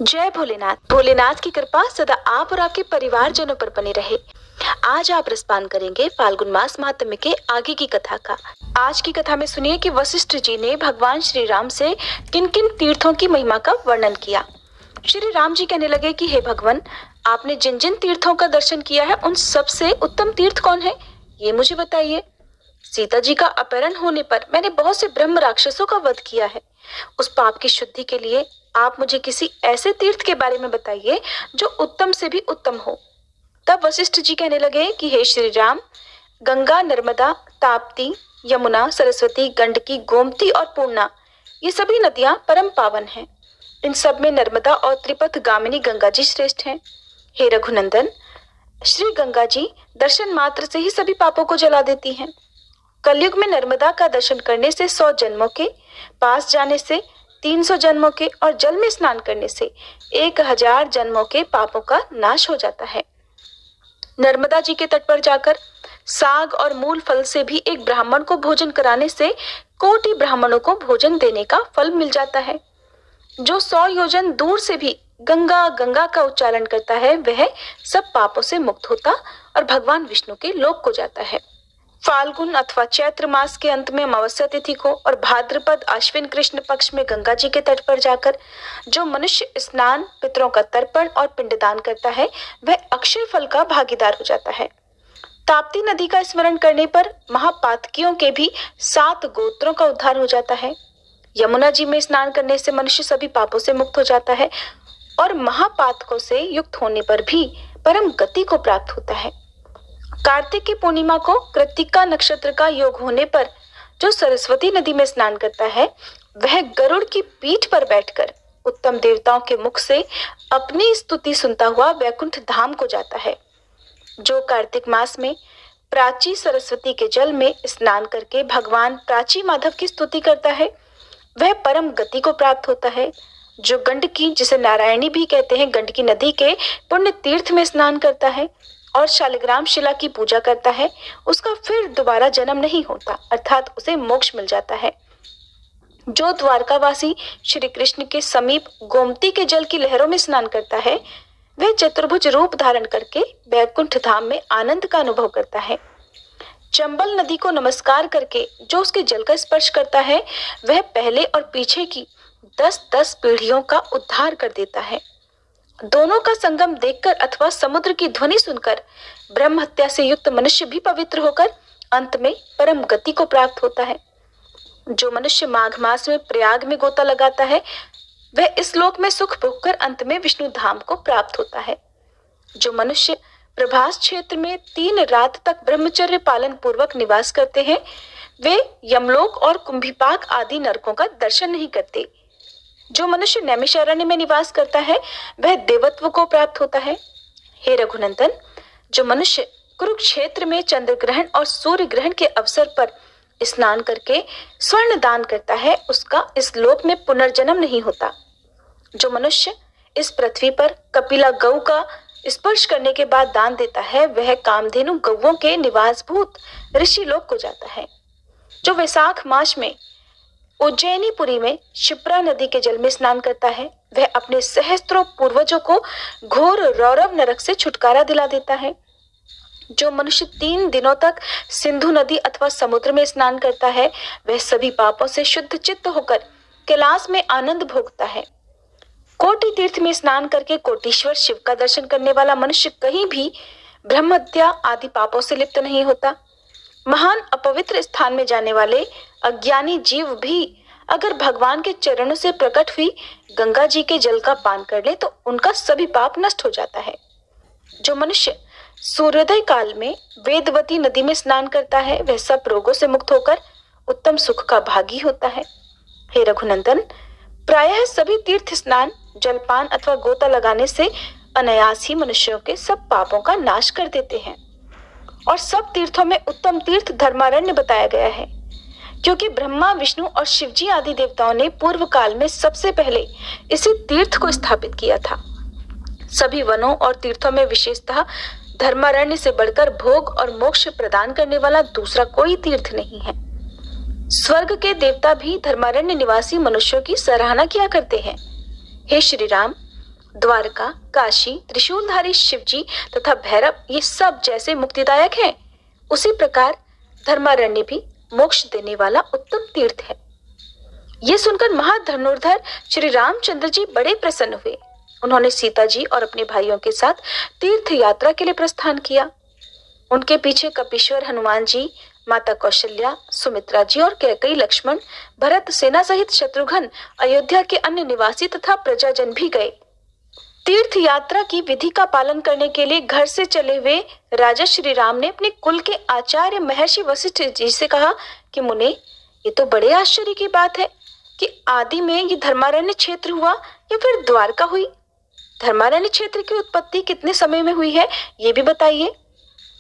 जय भोलेनाथ। भोलेनाथ की कृपा सदा आप और आपके परिवारजनों पर बनी रहे। आज आप रसपान करेंगे फाल्गुन मास महात्म्य के आगे की कथा का। आज की कथा में सुनिए कि वशिष्ठ जी ने भगवान श्री राम से किन किन तीर्थों की महिमा का वर्णन किया। श्री राम जी कहने लगे कि हे भगवान, आपने जिन जिन तीर्थों का दर्शन किया है उन सबसे उत्तम तीर्थ कौन है, ये मुझे बताइए। सीता जी का अपहरण होने पर मैंने बहुत से ब्रह्म राक्षसों का वध किया है। उस पाप की शुद्धि के लिए आप मुझे किसी ऐसे तीर्थ के बारे में बताइए जो उत्तम से भी उत्तम हो। तब वशिष्ठ जी कहने लगे कि हे श्री राम, गंगा, नर्मदा, ताप्ती, यमुना, सरस्वती, गंडकी, गोमती और पूर्णा, ये सभी नदियां परम पावन हैं। इन सब में नर्मदा और त्रिपथ गामिनी गंगा जी श्रेष्ठ हैं। हे रघुनंदन, श्री गंगा जी दर्शन मात्र से ही सभी पापों को जला देती हैं। कलयुग में नर्मदा का दर्शन करने से 100 जन्मों के, पास जाने से 300 जन्मों के और जल में स्नान करने से 1000 जन्मों के पापों का नाश हो जाता है। नर्मदा जी के तट पर जाकर साग और मूल फल से भी एक ब्राह्मण को भोजन कराने से कोटि ब्राह्मणों को भोजन देने का फल मिल जाता है। जो 100 योजन दूर से भी गंगा गंगा का उच्चारण करता है वह सब पापों से मुक्त होता और भगवान विष्णु के लोक को जाता है। फाल्गुन अथवा चैत्र मास के अंत में अमावस्या तिथि को और भाद्रपद आश्विन कृष्ण पक्ष में गंगा जी के तट पर जाकर जो मनुष्य स्नान, पितरों का तर्पण और पिंडदान करता है वह अक्षय फल का भागीदार हो जाता है। ताप्ती नदी का स्मरण करने पर महापातकियों के भी 7 गोत्रों का उद्धार हो जाता है। यमुना जी में स्नान करने से मनुष्य सभी पापों से मुक्त हो जाता है और महापातकों से युक्त होने पर भी परम गति को प्राप्त होता है। कार्तिक की पूर्णिमा को कृत्तिका नक्षत्र का योग होने पर जो सरस्वती नदी में स्नान करता है वह गरुड़ की पीठ पर बैठकर उत्तम देवताओं के मुख से अपनी स्तुति सुनता हुआ वैकुंठ धाम को जाता है। जो कार्तिक मास में प्राची सरस्वती के जल में स्नान करके भगवान प्राची माधव की स्तुति करता है वह परम गति को प्राप्त होता है। जो गंडकी, जिसे नारायणी भी कहते हैं, गंडकी नदी के पुण्य तीर्थ में स्नान करता है और शालिग्राम शिला की पूजा करता है उसका फिर दोबारा जन्म नहीं होता, अर्थात उसे मोक्ष मिल जाता है। जो द्वारकावासी श्री कृष्ण के समीप गोमती के जल की लहरों में स्नान करता है वह चतुर्भुज रूप धारण करके वैकुंठ धाम में आनंद का अनुभव करता है। चंबल नदी को नमस्कार करके जो उसके जल का स्पर्श करता है वह पहले और पीछे की 10-10 पीढ़ियों का उद्धार कर देता है। दोनों का संगम देखकर अथवा समुद्र की ध्वनि सुनकर ब्रह्म हत्या से युक्त मनुष्य भी पवित्र होकर अंत में परम गति को प्राप्त होता है। जो मनुष्य माघ मास में प्रयाग में गोता लगाता है वह इस लोक में सुख भोगकर अंत में विष्णु धाम को प्राप्त होता है। जो मनुष्य प्रभास क्षेत्र में 3 रात तक ब्रह्मचर्य पालन पूर्वक निवास करते हैं वे यमलोक और कुंभीपाक आदि नरकों का दर्शन नहीं करते। जो मनुष्य नैमिषारण्य में निवास करता है वह देवत्व को प्राप्त होता है। हे रघुनंदन, जो मनुष्य कुरुक्षेत्र में चंद्र ग्रहण और सूर्य ग्रहण के अवसर पर स्नान करके स्वर्ण दान करता है उसका इस लोक में पुनर्जन्म नहीं होता। जो मनुष्य इस पृथ्वी पर कपिला गौ का स्पर्श करने के बाद दान देता है वह कामधेनु गौओं के निवासभूत ऋषि लोक को जाता है। जो वैशाख मास में उज्जैनीपुरी में शिप्रा नदी के जल में स्नान करता है वह अपने सहस्त्रों पूर्वजों को घोर रौरव नरक से छुटकारा दिला देता है। जो मनुष्य 3 दिनों तक सिंधु नदी अथवा समुद्र में स्नान करता है वह सभी पापों से शुद्ध चित्त होकर कैलाश में आनंद भोगता है। कोटि तीर्थ में स्नान करके कोटीश्वर शिव का दर्शन करने वाला मनुष्य कहीं भी ब्रह्म हत्या आदि पापों से लिप्त नहीं होता। महान अपवित्र स्थान में जाने वाले अज्ञानी जीव भी अगर भगवान के चरणों से प्रकट हुई गंगा जी के जल का पान कर ले तो उनका सभी पाप नष्ट हो जाता है। जो मनुष्य सूर्योदय काल में वेदवती नदी में स्नान करता है वह सब रोगों से मुक्त होकर उत्तम सुख का भागी होता है। हे रघुनंदन, प्रायः सभी तीर्थ स्नान, जलपान अथवा गोता लगाने से अनायास ही मनुष्यों के सब पापों का नाश कर देते हैं और सब तीर्थों में उत्तम तीर्थ धर्मारण्य बताया गया है क्योंकि ब्रह्मा, विष्णु और शिवजी आदि देवताओं ने पूर्व काल में सबसे पहले इसी तीर्थ को स्थापित किया था। सभी वनों और तीर्थों में विशेषतः धर्मारण्य से बढ़कर भोग और मोक्ष प्रदान करने वाला दूसरा कोई तीर्थ नहीं है। स्वर्ग के देवता भी धर्मारण्य निवासी मनुष्यों की सराहना किया करते हैं। हे श्री राम, द्वारका, काशी, त्रिशूलधारी शिवजी तथा भैरव ये सब जैसे मुक्तिदायक हैं, उसी प्रकार धर्मारण्य भी मोक्ष देने वाला उत्तम तीर्थ है। ये सुनकर महाधनुर्धर श्री रामचंद्र जी बड़े प्रसन्न हुए। उन्होंने सीता जी और अपने भाइयों के साथ तीर्थ यात्रा के लिए प्रस्थान किया। उनके पीछे कपीश्वर हनुमान जी, माता कौशल्या, सुमित्रा जी और कैकेयी, लक्ष्मण, भरत सेना सहित शत्रुघ्न, अयोध्या के अन्य निवासी तथा प्रजाजन भी गए। तीर्थ यात्रा की विधि का पालन करने के लिए घर से चले हुए राजा श्री राम ने अपने कुल के आचार्य महर्षि वशिष्ठ जी से कहा कि मुने, ये तो बड़े आश्चर्य की बात है कि आदि में ये धर्मारण्य क्षेत्र हुआ या फिर द्वारका हुई। धर्मारण्य क्षेत्र की उत्पत्ति कितने समय में हुई है, ये भी बताइए।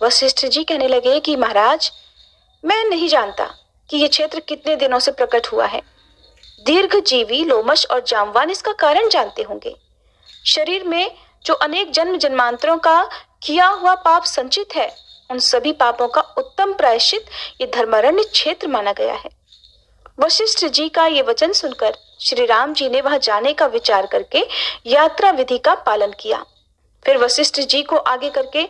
वशिष्ठ जी कहने लगे कि महाराज, मैं नहीं जानता कि ये क्षेत्र कितने दिनों से प्रकट हुआ है। दीर्घजीवी लोमश और जामवान इसका कारण जानते होंगे। शरीर में जो अनेक जन्म जन्मांतरों का किया हुआ पाप संचित है, उन सभी पापों का उत्तम प्रायश्चित ये धर्मारण्य क्षेत्र माना गया है। वशिष्ठ जी का ये वचन सुनकर श्री राम जी ने वहां जाने का विचार करके यात्रा विधि का पालन किया। फिर वशिष्ठ जी को आगे करके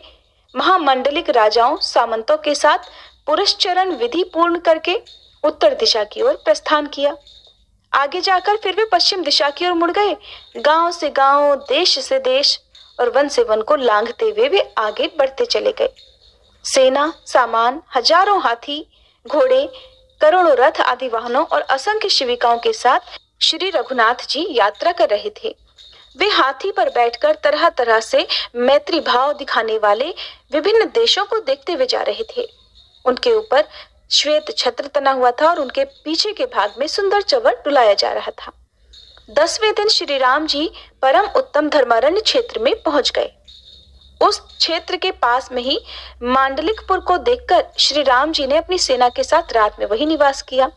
महामंडलिक राजाओं सामंतों के साथ पुरस्चरण विधि पूर्ण करके उत्तर दिशा की ओर प्रस्थान किया। आगे जाकर फिर वे पश्चिम दिशा की ओर मुड़ गए। गांव से गांव, देश से देश और वन से वन को लांघते हुए वे आगे बढ़ते चले गए। सेना, सामान, हजारों हाथी, घोड़े, करोड़ों रथ आदि वाहनों और असंख्य शिविकाओं के साथ श्री रघुनाथ जी यात्रा कर रहे थे। वे हाथी पर बैठकर तरह तरह से मैत्री भाव दिखाने वाले विभिन्न देशों को देखते हुए जा रहे थे। उनके ऊपर श्वेत छत्र तना हुआ था और उनके पीछे के भाग में सुंदर चवर डुलाया जा रहा था। 10वें दिन श्री राम जी परम उत्तम धर्मारण्य क्षेत्र में पहुंच गए। उस क्षेत्र के पास में ही मांडलिकपुर को देखकर श्री राम जी ने अपनी सेना के साथ रात में वही निवास किया।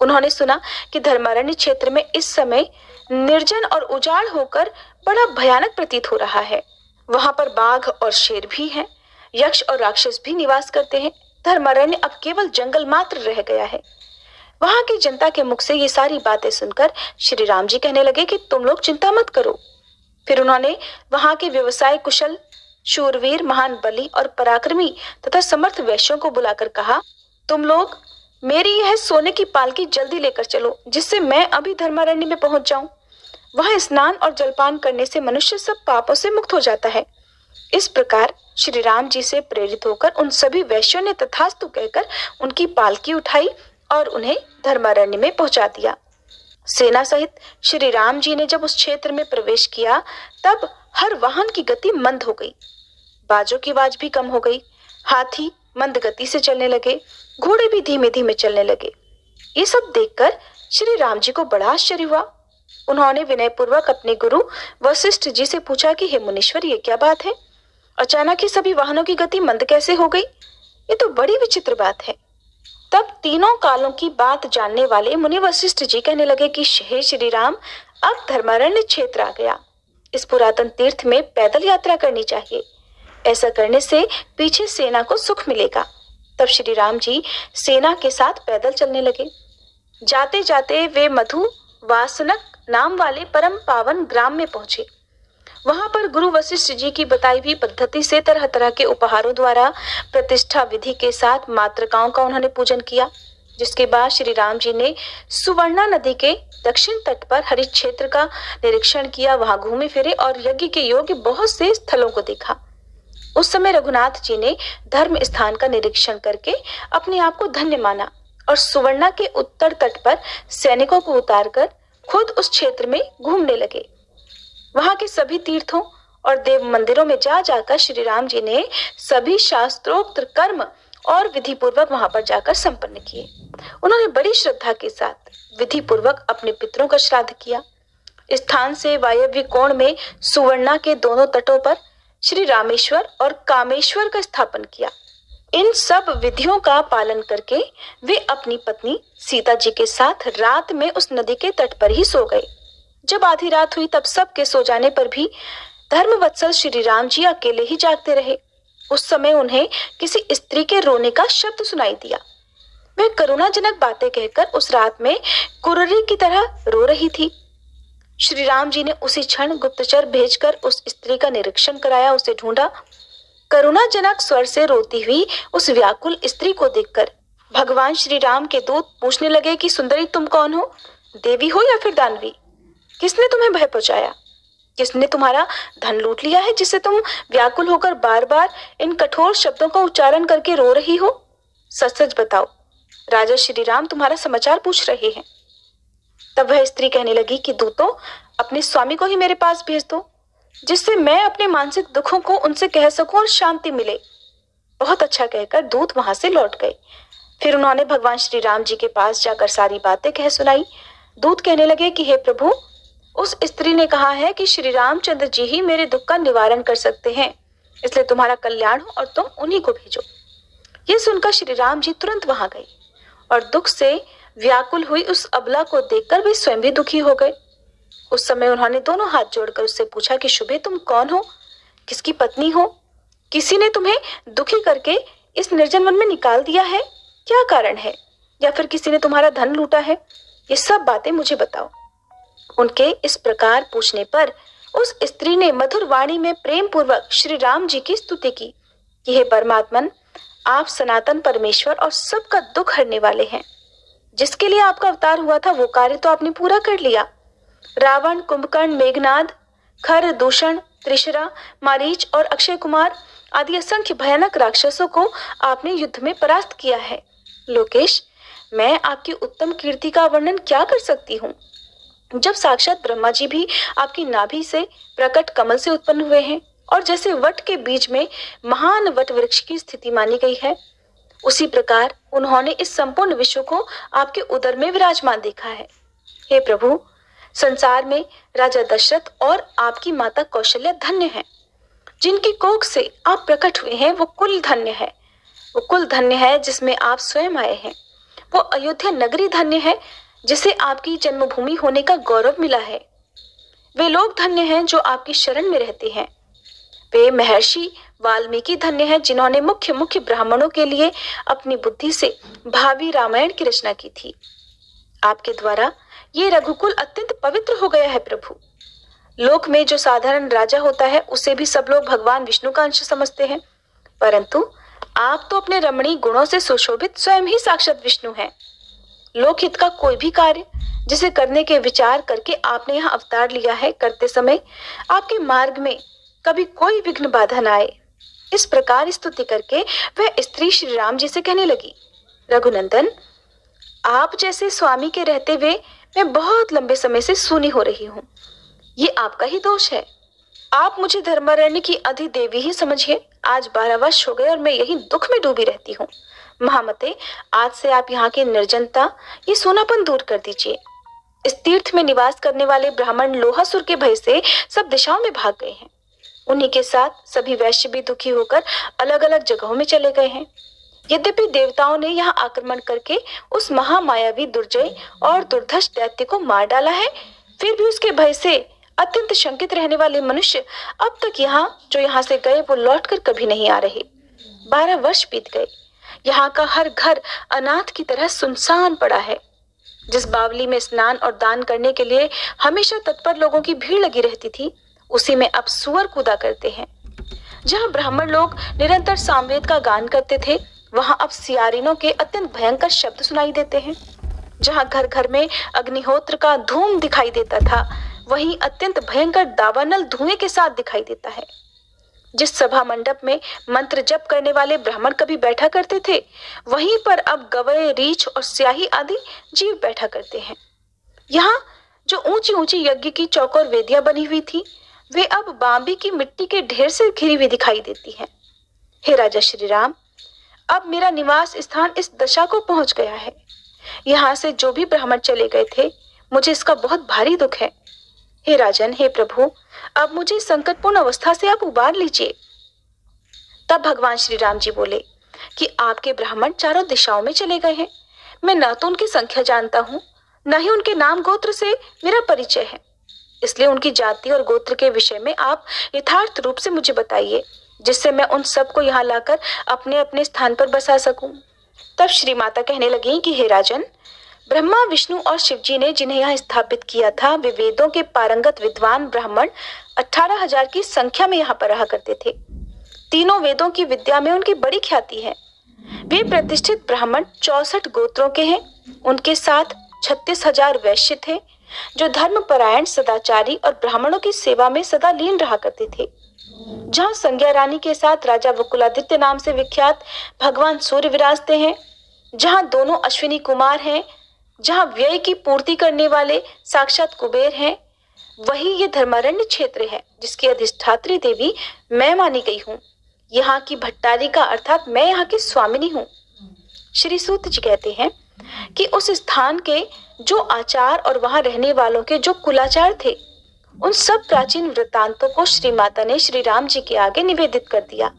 उन्होंने सुना कि धर्मारण्य क्षेत्र में इस समय निर्जन और उजाड़ होकर बड़ा भयानक प्रतीत हो रहा है। वहां पर बाघ और शेर भी हैं, यक्ष और राक्षस भी निवास करते हैं। धर्मारण्य अब केवल जंगल मात्र रह गया है। वहां की जनता के मुख से ये सारी बातें सुनकर श्री राम जी कहने लगे कि तुम लोग चिंता मत करो। फिर उन्होंने वहां के व्यवसाय कुशल, शूरवीर, महान बली और पराक्रमी तथा समर्थ वैश्यों को बुलाकर कहा, तुम लोग मेरी यह सोने की पालकी जल्दी लेकर चलो, जिससे मैं अभी धर्मारण्य में पहुंच जाऊं। वहां स्नान और जलपान करने से मनुष्य सब पापों से मुक्त हो जाता है। इस प्रकार श्री राम जी से प्रेरित होकर उन सभी वैश्यों ने तथास्तु कहकर उनकी पालकी उठाई और उन्हें धर्मारण्य में पहुंचा दिया। सेना सहित श्री राम जी ने जब उस क्षेत्र में प्रवेश किया, तब हर वाहन की गति मंद हो गई, बाजों की आवाज भी कम हो गई, हाथी मंद गति से चलने लगे, घोड़े भी धीमे धीमे चलने लगे। ये सब देखकर श्री राम जी को बड़ा आश्चर्य हुआ। उन्होंने विनयपूर्वक अपने गुरु वशिष्ठ जी से पूछा कि हे मुनीश्वर, ये क्या बात है? अचानक ही सभी वाहनों की गति मंद कैसे हो गई? ये तो बड़ी विचित्र बात है। तब तीनों कालों की बात जानने वाले मुनि वशिष्ठ जी कहने लगे कि हे श्री राम, अब धर्मारण्य क्षेत्र आ गया। इस पुरातन तीर्थ में पैदल यात्रा करनी चाहिए। ऐसा करने से पीछे सेना को सुख मिलेगा। तब श्री राम जी सेना के साथ पैदल चलने लगे। जाते जाते वे मधु वासनक नाम वाले परम पावन ग्राम में पहुंचे। वहां पर गुरु वशिष्ठ जी की बताई हुई पद्धति से तरह तरह के उपहारों द्वारा प्रतिष्ठा विधि के साथ मातृकाओं का उन्होंने पूजन किया। जिसके बाद श्री राम जी ने सुवर्णा नदी के दक्षिण तट पर हरित क्षेत्र का निरीक्षण किया। वहां घूमे फिरे और यज्ञ के योग्य बहुत से स्थलों को देखा। उस समय रघुनाथ जी ने धर्म स्थान का निरीक्षण करके अपने आप को धन्य माना और सुवर्णा के उत्तर तट पर सैनिकों को उतारकर खुद उस क्षेत्र में घूमने लगे। वहां के सभी तीर्थों और देव मंदिरों में जा जाकर श्री राम जी ने सभी शास्त्रोक्त कर्म और विधि पूर्वक वहां पर जाकर संपन्न किए। उन्होंने बड़ी श्रद्धा के साथ विधि पूर्वक अपने पितरों का श्राद्ध किया। स्थान से वायव्य कोण में सुवर्णा के दोनों तटों पर श्री रामेश्वर और कामेश्वर का स्थापन किया। इन सब विधियों का पालन करके वे अपनी पत्नी सीता जी के साथ रात में उस नदी के तट पर ही सो गए। जब आधी रात हुई तब सबके सो जाने पर भी धर्मवत्सल श्री राम जी अकेले ही जागते रहे। उस समय उन्हें किसी स्त्री के रोने का शब्द सुनाई दिया। वह करुणाजनक बातें कहकर उस रात में कुर्री की तरह रो रही थी। श्री राम जी ने उसी क्षण गुप्तचर भेजकर उस स्त्री का निरीक्षण कराया, उसे ढूंढा। करुणाजनक स्वर से रोती हुई उस व्याकुल स्त्री को देखकर भगवान श्री राम के दूत पूछने लगे कि सुंदरी, तुम कौन हो? देवी हो या फिर दानवी? किसने तुम्हें भय पहुंचाया? किसने तुम्हारा धन लूट लिया है जिससे तुम व्याकुल होकर बार बार इन कठोर शब्दों का उच्चारण करके रो रही हो? सच सच बताओ, राजा श्री राम तुम्हारा समाचार पूछ रहे हैं। तब वह स्त्री कहने लगी कि दूतों, अपने स्वामी को ही मेरे पास भेज दो, जिससे मैं अपने मानसिक दुखों को उनसे कह सकूं और शांति मिले। बहुत अच्छा कहकर दूत वहां से लौट गए। फिर उन्होंने भगवान श्री राम जी के पास जाकर सारी बातें कह सुनाई। दूत कहने लगे कि हे प्रभु, उस स्त्री ने कहा है कि श्री रामचंद्र जी ही मेरे दुख का निवारण कर सकते हैं, इसलिए तुम्हारा कल्याण हो और तुम उन्हीं को भेजो। ये सुनकर श्री राम जी तुरंत वहां गए और दुख से व्याकुल हुई उस अबला को देखकर वे स्वयं भी दुखी हो गए। उस समय उन्होंने दोनों हाथ जोड़कर उससे पूछा कि शुभे, तुम कौन हो? किसकी पत्नी हो? किसी ने तुम्हें दुखी करके इस निर्जन वन में निकाल दिया है? क्या कारण है? या फिर किसी ने तुम्हारा धन लूटा है? ये सब बातें मुझे बताओ। उनके इस प्रकार पूछने पर उस स्त्री ने मधुर वाणी में प्रेम पूर्वक श्री राम जी की स्तुति की कि हे परमात्मन, आप सनातन परमेश्वर और सबका दुख हरने वाले हैं। जिसके लिए आपका अवतार हुआ था वो कार्य तो आपने पूरा कर लिया। रावण, कुंभकर्ण, मेघनाद, खर, दूषण, त्रिशरा, मारीच और अक्षय कुमार आदि असंख्य भयानक राक्षसों को आपने युद्ध में परास्त किया है। लोकेश, मैं आपकी उत्तम कीर्ति का वर्णन क्या कर सकती हूँ, जब साक्षात ब्रह्मा जी भी आपकी नाभि से प्रकट कमल से उत्पन्न हुए हैं और जैसे वट के बीच में महान वट वृक्ष की स्थिति मानी गई है, उसी प्रकार उन्होंने इस संपूर्ण विश्व को आपके उदर में विराजमान देखा है। हे प्रभु, संसार में राजा दशरथ और आपकी माता कौशल्या धन्य हैं। जिनकी कोख से आप प्रकट हुए हैं वो कुल धन्य है। वो कुल धन्य है जिसमें आप स्वयं आए हैं। वो अयोध्या नगरी धन्य है जिसे आपकी जन्मभूमि होने का गौरव मिला है। वे लोग धन्य हैं जो आपकी शरण में रहते हैं। वे महर्षि वाल्मीकि धन्य हैं जिन्होंने मुख्य मुख्य ब्राह्मणों के लिए अपनी बुद्धि से भावी रामायण की रचना की थी। आपके द्वारा ये रघुकुल अत्यंत पवित्र हो गया है प्रभु। लोक में जो साधारण राजा होता है उसे भी सब लोग भगवान विष्णु का अंश समझते हैं, परंतु आप तो अपने रमणीय गुणों से सुशोभित स्वयं ही साक्षात विष्णु हैं। लोकहित का कोई भी कार्य जिसे करने के विचार करके आपने यहाँ अवतार लिया है, करते समय आपके मार्ग में कभी कोई विघ्न बाधा न आए। इस प्रकार स्तुति करके वह स्त्री श्री राम जी से कहने लगी, रघुनंदन, आप जैसे स्वामी के रहते हुए मैं बहुत लंबे समय से सूनी हो रही हूँ। ये आपका ही दोष है। आप मुझे धर्मारण्य की अधिदेवी ही समझिए। आज 12 वर्ष हो गए और मैं यही दुख में डूबी रहती हूँ। महामते, आज से आप यहाँ की निर्जनता, ये सोनापन दूर कर दीजिए। इस तीर्थ में निवास करने वाले ब्राह्मण लोहासुर के भय से सब दिशाओं में भाग गए हैं। उन्हीं के साथ सभी वैश्य भी दुखी होकर अलग अलग जगहों में चले गए हैं। यद्यपि देवताओं ने यहाँ आक्रमण करके उस महामायावी दुर्जय और दुर्धर्ष दैत्य को मार डाला है, फिर भी उसके भय से अत्यंत शंकित रहने वाले मनुष्य अब तक यहाँ से गए वो लौटकर कभी नहीं आ रहे। 12 वर्ष बीत गए। यहाँ का हर घर अनाथ की तरह सुनसान पड़ा है। जिस बावली में स्नान और दान करने के लिए हमेशा तत्पर लोगों की भीड़ लगी रहती थी, उसी में अब सुअर कूदा करते हैं। जहाँ ब्राह्मण लोग निरंतर सामवेद का गान करते थे, वहां अब सियारिनों के अत्यंत भयंकर शब्द सुनाई देते हैं। जहाँ घर घर में अग्निहोत्र का धूम दिखाई देता था, वहीं अत्यंत भयंकर दावानल धुएं के साथ दिखाई देता है। जिस सभा मंडप में मंत्र जप करने वाले ब्राह्मण कभी बैठा करते थे, वहीं पर अब गवय, रीछ और स्याही आदि जीव बैठा करते हैं। यहाँ जो ऊंची ऊंची यज्ञ की चौकोर वेदियां बनी हुई थी, वे अब बांबी की मिट्टी के ढेर से घिरी हुई दिखाई देती हैं। हे राजा श्री राम, अब मेरा निवास स्थान इस दशा को पहुंच गया है। यहाँ से जो भी ब्राह्मण चले गए थे, मुझे इसका बहुत भारी दुख है। हे राजन, हे प्रभु, अब मुझे संकटपूर्ण अवस्था से आप उबार लीजिए। तब भगवान श्री राम जी बोले कि आपके ब्राह्मण चारों दिशाओं में चले गए हैं। मैं न तो उनकी संख्या जानता हूँ, न ही उनके नाम गोत्र से मेरा परिचय है। इसलिए उनकी जाति और गोत्र के विषय में आप यथार्थ रूप से मुझे बताइए, जिससे मैं उन सबको यहाँ लाकर अपने अपने स्थान पर बसा सकूं। तब श्री माता कहने लगी कि हे राजन, ब्रह्मा, विष्णु और शिवजी ने जिन्हें यहाँ स्थापित किया था, वे वेदों के पारंगत विद्वान ब्राह्मण 18,000 की संख्या में यहाँ पर रहा करते थे। तीनों वेदों की विद्या में उनकी बड़ी ख्याति है। वे प्रतिष्ठित ब्राह्मण 64 गोत्रों के हैं। उनके साथ 36,000 वैश्य थे, जो धर्मपरायण, सदाचारी और ब्राह्मणों की सेवा में सदा लीन रहा करते थे। जहाँ संज्ञा रानी के साथ राजा वकुलादित्य नाम से विख्यात भगवान सूर्य विराजते हैं, जहाँ दोनों अश्विनी कुमार हैं, जहाँ व्यय की पूर्ति करने वाले साक्षात कुबेर हैं, वही ये धर्मारण्य क्षेत्र है जिसकी अधिष्ठात्री देवी मैं मानी गई हूँ। यहाँ की भट्टारिका अर्थात मैं यहाँ की स्वामिनी हूँ। श्री सूत जी कहते हैं कि उस स्थान के जो आचार और वहां रहने वालों के जो कुलाचार थे, उन सब प्राचीन वृत्तांतों को श्री माता ने श्री राम जी के आगे निवेदित कर दिया।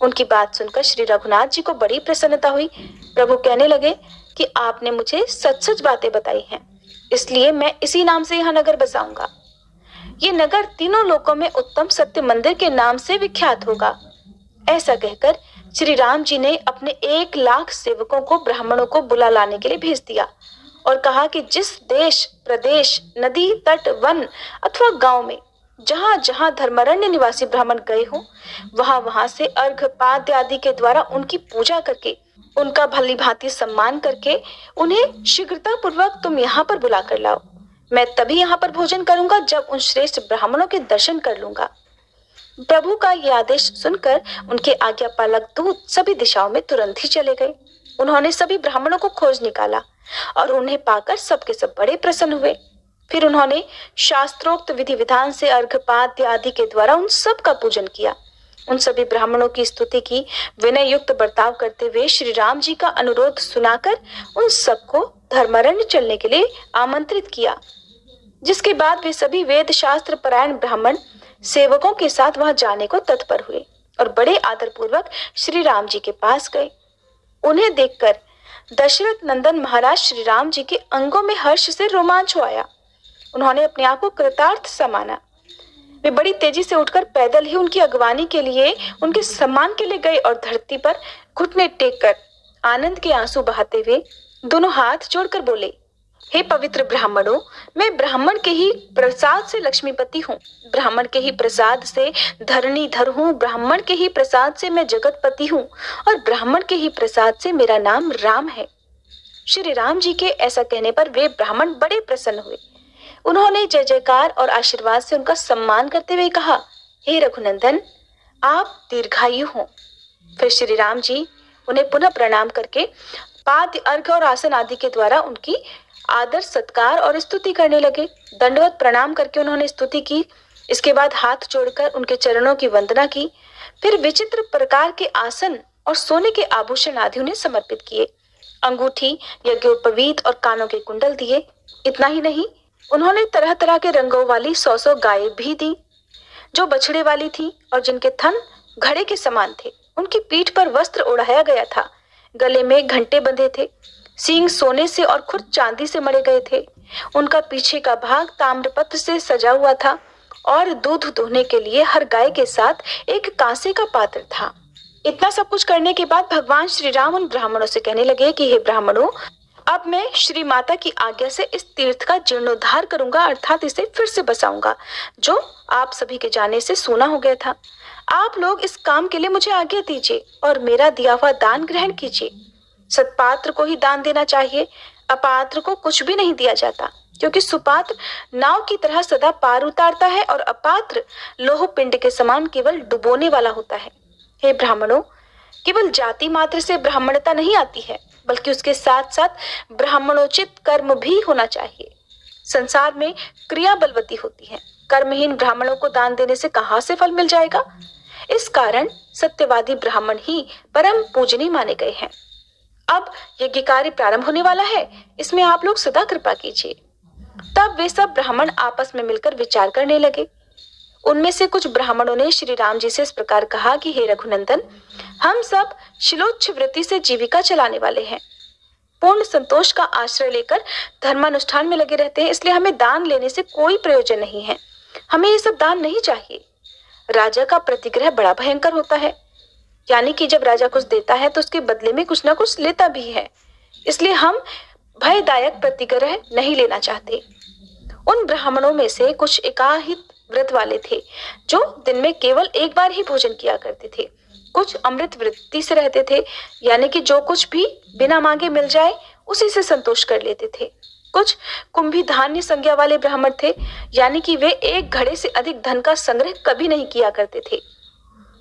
उनकी बात सुनकर श्री रघुनाथ जी को बड़ी प्रसन्नता हुई। प्रभु कहने लगे कि आपने मुझे सच सच बातें बताई हैं, इसलिए मैं इसी नाम से यह नगर बसाऊंगा। ये नगर तीनों लोकों में उत्तम सत्य मंदिर के नाम से विख्यात होगा। ऐसा कहकर श्री राम जी ने अपने 1 लाख सेवकों को ब्राह्मणों को बुला लाने के लिए भेज दिया और कहा कि जिस देश, प्रदेश, नदी, तट, वन अथवा गांव में जहां जहां धर्मारण्य निवासी ब्राह्मण गए हों, वहां वहां से अर्घ, पाद्य आदि के द्वारा उनकी पूजा करके, उनका भली भांति सम्मान करके उन्हें शीघ्रता पूर्वक तुम यहाँ पर बुला कर लाओ। मैं तभी यहाँ पर भोजन करूंगा जब उन श्रेष्ठ ब्राह्मणों के दर्शन कर लूंगा। प्रभु का ये आदेश सुनकर उनके आज्ञा पालक दूत सभी दिशाओं में तुरंत ही चले गए। उन्होंने सभी ब्राह्मणों को खोज निकाला और उन्हें पाकर सबके सब बड़े प्रसन्न हुए। फिर उन्होंने शास्त्रोक्त विधि विधान से अर्घपाद्य आदि के द्वारा उन सब का पूजन किया। उन सभी ब्राह्मणों की स्तुति की, विनय युक्त बर्ताव करते हुए श्री राम जी का अनुरोध सुनाकर उन सबको धर्मारण्य चलने के लिए आमंत्रित किया। जिसके बाद वे सभी वेद शास्त्र परायण ब्राह्मण सेवकों के साथ वहां जाने को तत्पर हुए और बड़े आदर पूर्वक श्री राम जी के पास गए। उन्हें देखकर दशरथ नंदन महाराज श्री राम जी के अंगों में हर्ष से रोमांच आया। उन्होंने अपने आप को कृतार्थ सा माना। वे बड़ी तेजी से उठकर पैदल ही उनकी अगवानी के लिए, उनके सम्मान के लिए गए और धरती पर घुटने टेक कर आनंद के आंसू बहाते हुए दोनों हाथ जोड़कर बोले, हे पवित्र ब्राह्मणों, मैं ब्राह्मण के ही प्रसाद से लक्ष्मीपति हूँ, ब्राह्मण के ही प्रसाद से धरणीधर हूँ, ब्राह्मण के ही प्रसाद से मैं जगतपति हूँ और ब्राह्मण के ही प्रसाद से मेरा नाम राम है। श्री राम जी के ऐसा कहने पर वे ब्राह्मण बड़े प्रसन्न हुए। उन्होंने जय जयकार और आशीर्वाद से उनका सम्मान करते हुए कहा, हे रघुनंदन, आप दीर्घायु हों। फिर श्री राम जी उन्हें पुनः प्रणाम करके पाद्य, अर्घ और आसन आदि के द्वारा उनकी आदर, सत्कार और स्तुति करने लगे। दंडवत प्रणाम करके उन्होंने स्तुति की। इसके बाद हाथ जोड़कर उनके चरणों की वंदना की। फिर विचित्र प्रकार के आसन और सोने के आभूषण आदि उन्हें समर्पित किए। अंगूठी, यज्ञोपवीत और कानों के कुंडल दिए। इतना ही नहीं, उन्होंने तरह तरह के रंगों वाली 100 गायें भी दी, जो बछड़े वाली थी और जिनके थन घड़े के समान थे। उनकी पीठ पर वस्त्र ओढ़ाया गया था, गले में घंटे बंधे थे, सींग सोने से और खुर चांदी से मढ़े गए थे। उनका पीछे का भाग ताम्रपत्र से सजा हुआ था और दूध दोहने के लिए हर गाय के साथ एक कांसे का पात्र था। इतना सब कुछ करने के बाद भगवान श्री राम उन ब्राह्मणों से कहने लगे कि हे ब्राह्मणों, अब मैं श्री माता की आज्ञा से इस तीर्थ का जीर्णोद्धार करूंगा, अर्थात इसे फिर से बसाऊंगा, जो आप सभी के जाने से सूना हो गया था। आप लोग इस काम के लिए मुझे आज्ञा दीजिए और मेरा दिया हुआ दान ग्रहण कीजिए। सत्पात्र को ही दान देना चाहिए, अपात्र को कुछ भी नहीं दिया जाता, क्योंकि सुपात्र नाव की तरह सदा पार उतारता है और अपात्र लोह पिंड के समान केवल डुबोने वाला होता है। हे ब्राह्मणों, केवल जाति मात्र से ब्राह्मणता नहीं आती है, बल्कि उसके साथ साथ ब्राह्मणोचित कर्म भी होना चाहिए। संसार में क्रिया बलवती होती है, कर्महीन ब्राह्मणों को दान देने से कहाँ से फल मिल जाएगा। इस कारण सत्यवादी ब्राह्मण ही परम पूजनीय माने गए हैं। अब यज्ञ कार्य प्रारंभ होने वाला है, इसमें आप लोग सदा कृपा कीजिए। तब वे सब ब्राह्मण आपस में मिलकर विचार करने लगे। उनमें से कुछ ब्राह्मणों ने श्री राम जी से इस प्रकार कहा कि हे रघुनंदन, हम सब शिलोच्छ वृत्ति से जीविका चलाने वाले हैं, पूर्ण संतोष का आश्रय लेकर धर्मानुष्ठान में लगे रहते हैं, इसलिए हमें दान लेने से कोई प्रयोजन नहीं है। हमें ये सब दान नहीं चाहिए। राजा का प्रतिग्रह बड़ा भयंकर होता है, यानी कि जब राजा कुछ देता है तो उसके बदले में कुछ ना कुछ लेता भी है। इसलिए हम भयदायक प्रतिग्रह नहीं लेना चाहते। उन ब्राह्मणों में से कुछ एकाहित व्रत वाले थे जो दिन में केवल एक बार ही भोजन किया करते थे। कुछ अमृत वृत्ति से रहते थे, यानी कि जो कुछ भी बिना मांगे मिल जाए उसी से संतोष कर लेते थे। कुछ कुंभी धान्य संज्ञा वाले ब्राह्मण थे, यानी कि वे एक घड़े से अधिक धन का संग्रह कभी नहीं किया करते थे।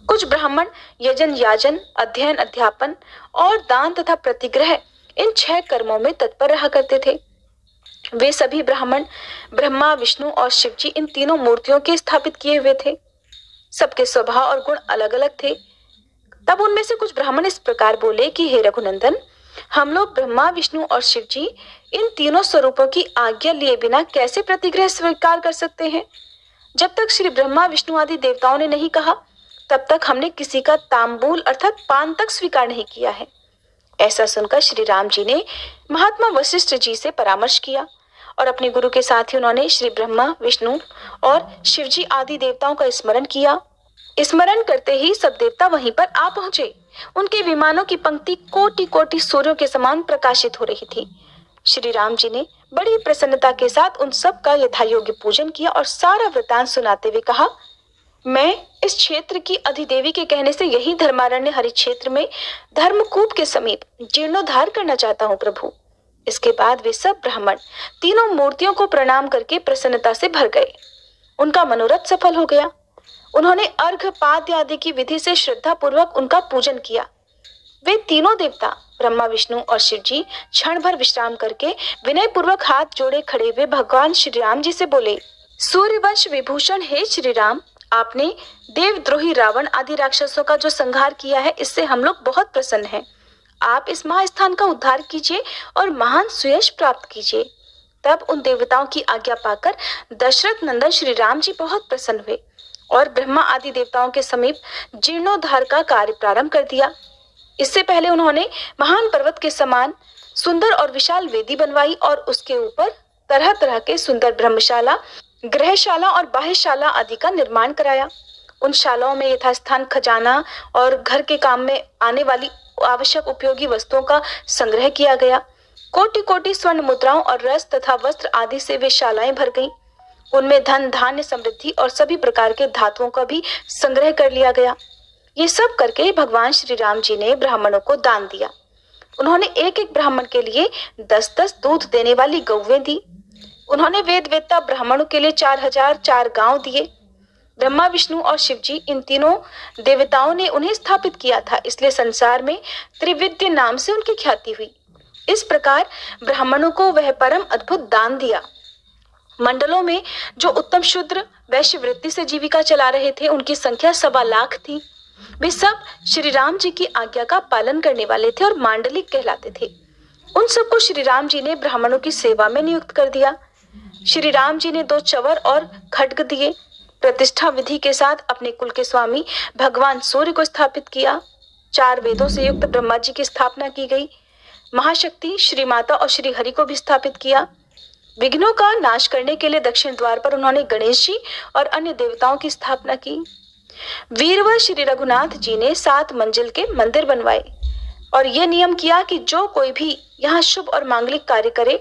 कुछ ब्राह्मण यजन याजन, अध्ययन अध्यापन और दान तथा प्रतिग्रह इन 6 कर्मों में तत्पर रहा करते थे। वे सभी ब्राह्मण ब्रह्मा, विष्णु और शिवजी इन तीनों मूर्तियों के स्थापित किए हुए थे। सबके स्वभाव और गुण अलग अलग थे। तब उनमें से कुछ ब्राह्मण इस प्रकार बोले कि हे रघुनंदन, हम लोग ब्रह्मा, विष्णु और शिवजी इन तीनों स्वरूपों की आज्ञा लिए बिना कैसे प्रतिग्रह स्वीकार कर सकते हैं? जब तक श्री ब्रह्मा, विष्णु आदि देवताओं ने नहीं कहा, तब तक हमने किसी का तांबूल अर्थात पान तक स्वीकार नहीं किया है। ऐसा सुनकर श्री राम जी ने महात्मा वशिष्ठ जी से परामर्श किया और अपने गुरु के साथ ही उन्होंने श्री ब्रह्मा, विष्णु और शिवजी आदि देवताओं का स्मरण किया। स्मरण करते ही सब देवता वहीं पर आ पहुंचे। उनके विमानों की पंक्ति कोटि कोटि सूर्यों के समान प्रकाशित हो रही थी। श्री राम जी ने बड़ी प्रसन्नता के साथ उन सब का यथायोग्य पूजन किया और सारा वृतांत सुनाते हुए कहा, मैं इस क्षेत्र की अधिदेवी के कहने से यही धर्मारण्य हरि क्षेत्र में धर्मकूप के समीप जीर्णोद्धार करना चाहता हूँ प्रभु। इसके बाद वे सब ब्राह्मण तीनों मूर्तियों को प्रणाम करके प्रसन्नता से भर गए। उनका मनोरथ सफल हो गया। उन्होंने अर्घ पाद्य आदि की विधि से श्रद्धा पूर्वक उनका पूजन किया। वे तीनों देवता ब्रह्मा, विष्णु और शिव जी क्षण भर विश्राम करके विनय पूर्वक हाथ जोड़े खड़े हुए भगवान श्री राम जी से बोले, सूर्यवंश विभूषण हे श्री राम, आपने देवद्रोही रावण आदि राक्षसों का जो संहार किया है, इससे हम लोग बहुत प्रसन्न हैं। आप इस महास्थान का उद्धार कीजिए और महान सुयश प्राप्त कीजिए। तब उन देवताओं की आज्ञा पाकर दशरथ नंदन श्री राम जी बहुत प्रसन्न हुए और ब्रह्मा आदि देवताओं के समीप जीर्णोद्धार का कार्य प्रारंभ कर दिया। इससे पहले उन्होंने महान पर्वत के समान सुंदर और विशाल वेदी बनवाई और उसके ऊपर तरह तरह के सुंदर ब्रह्मशाला, गृहशाला और बाह्यशाला आदि का निर्माण कराया। उन शालाओं में यथास्थान खजाना और घर के काम में आने वाली आवश्यक उपयोगी वस्तुओं का संग्रह किया गया। कोटि कोटि स्वर्ण मुद्राओं और रस तथा वस्त्र आदि से वे शालाएं भर गईं। उनमें धन, धान्य, समृद्धि और सभी प्रकार के धातुओं का भी संग्रह कर लिया गया। ये सब करके भगवान श्री राम जी ने ब्राह्मणों को दान दिया। उन्होंने एक एक ब्राह्मण के लिए 10-10 दूध देने वाली गौवें दी। उन्होंने वेद वेत्ता ब्राह्मणों के लिए 4004 गांव दिए। ब्रह्मा, विष्णु और शिव जी इन तीनों देवताओं ने उन्हें स्थापित किया था, इसलिए संसार में त्रिविद्य नाम से उनकी ख्याति हुई। इस प्रकार ब्राह्मणों को वह परम अद्भुत दान दिया। मंडलों में जो उत्तम शूद्र वैश्य वृत्ति से जीविका चला रहे थे, उनकी संख्या 1.25 लाख थी। वे सब श्री राम जी की आज्ञा का पालन करने वाले थे और मांडलिक कहलाते थे। उन सबको श्री राम जी ने ब्राह्मणों की सेवा में नियुक्त कर दिया। श्री राम जी ने 2 चवर और खड्ग दिए। प्रतिष्ठा विधि के साथ अपने कुल के स्वामी भगवान सूर्य को स्थापित किया। 4 वेदों से युक्त ब्रह्मा जी की स्थापना की गई। महाशक्ति श्री माता और श्री हरि को भी स्थापित किया। विघ्नों का नाश करने के लिए दक्षिण द्वार पर उन्होंने गणेश जी और अन्य देवताओं की स्थापना की। वीरवर श्री रघुनाथ जी ने 7 मंजिल के मंदिर बनवाए और यह नियम किया कि जो कोई भी यहाँ शुभ और मांगलिक कार्य करे,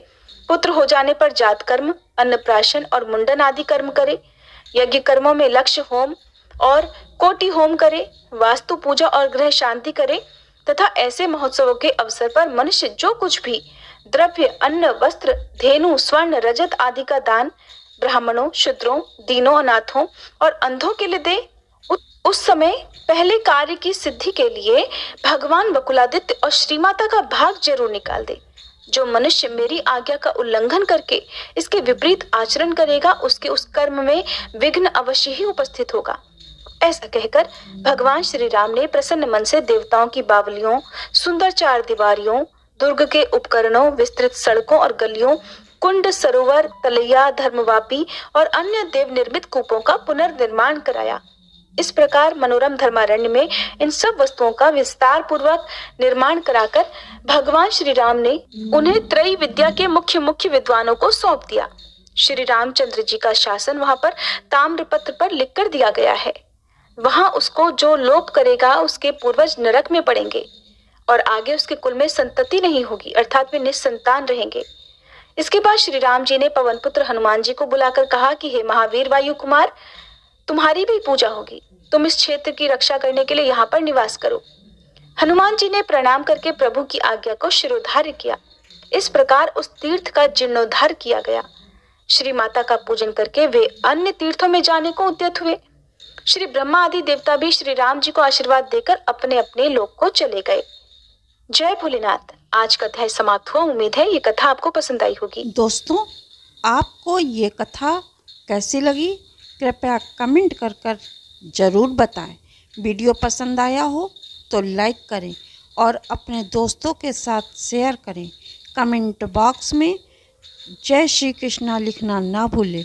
पुत्र हो जाने पर जात कर्म, अन्नप्राशन और मुंडन आदि कर्म करे, यज्ञ कर्मों में लक्ष्य होम और कोटि होम करे, वास्तु पूजा और गृह शांति करे तथा ऐसे महोत्सवों के अवसर पर मनुष्य जो कुछ भी द्रव्य, अन्न, वस्त्र, धेनु, स्वर्ण, रजत आदि का दान ब्राह्मणों, शूद्रों, दीनों, अनाथों और अंधों के लिए दे, उस समय पहले कार्य की सिद्धि के लिए भगवान बकुलादित्य और श्रीमाता का भाग जरूर निकाल दे। जो मनुष्य मेरी आज्ञा का उल्लंघन करके इसके विपरीत आचरण करेगा, उसके उस कर्म में विघ्न अवश्य ही उपस्थित होगा। ऐसा कहकर भगवान श्री राम ने प्रसन्न मन से देवताओं की बावलियों, सुंदर 4 दीवारियों, दुर्ग के उपकरणों, विस्तृत सड़कों और गलियों, कुंड, सरोवर, तलैया, धर्मवापी और अन्य देव निर्मित कूपों का पुनर्निर्माण कराया। इस प्रकार मनोरम धर्मारण्य में इन सब वस्तुओं का विस्तार पूर्वक निर्माण कराकर भगवान श्री राम ने उन्हें त्रयी विद्या के मुख्य मुख्य विद्वानों को सौंप दिया। श्री रामचंद्र जी का शासन वहां पर ताम्रपत्र पर लिखकर दिया गया है। वहां उसको जो लोप करेगा, उसके पूर्वज नरक में पड़ेंगे। और आगे उसके कुल में संतति नहीं होगी, अर्थात वे निस्संतान रहेंगे। इसके बाद श्री राम जी ने पवन पुत्र हनुमान जी को बुलाकर कहा कि हे महावीर वायु कुमार, तुम्हारी भी पूजा होगी, तुम इस क्षेत्र की रक्षा करने के लिए यहाँ पर निवास करो। हनुमान जी ने प्रणाम करके प्रभु की आज्ञा को शिरोधार्य किया। इस प्रकार उस तीर्थ का जीर्णोद्धार किया गया। श्री माता का पूजन करके वे अन्य तीर्थों में जाने को उद्यत हुए। श्री ब्रह्मा आदि देवता भी श्री राम जी को आशीर्वाद देकर अपने अपने लोक को चले गए। जय भोलेनाथ। आज का अध्याय समाप्त हुआ। उम्मीद है ये कथा आपको पसंद आई होगी। दोस्तों, आपको ये कथा कैसी लगी कृपया कमेंट कर ज़रूर बताएं। वीडियो पसंद आया हो तो लाइक करें और अपने दोस्तों के साथ शेयर करें। कमेंट बॉक्स में जय श्री कृष्णा लिखना ना भूलें।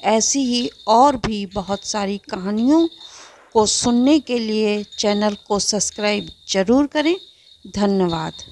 ऐसी ही और भी बहुत सारी कहानियों को सुनने के लिए चैनल को सब्सक्राइब ज़रूर करें। धन्यवाद।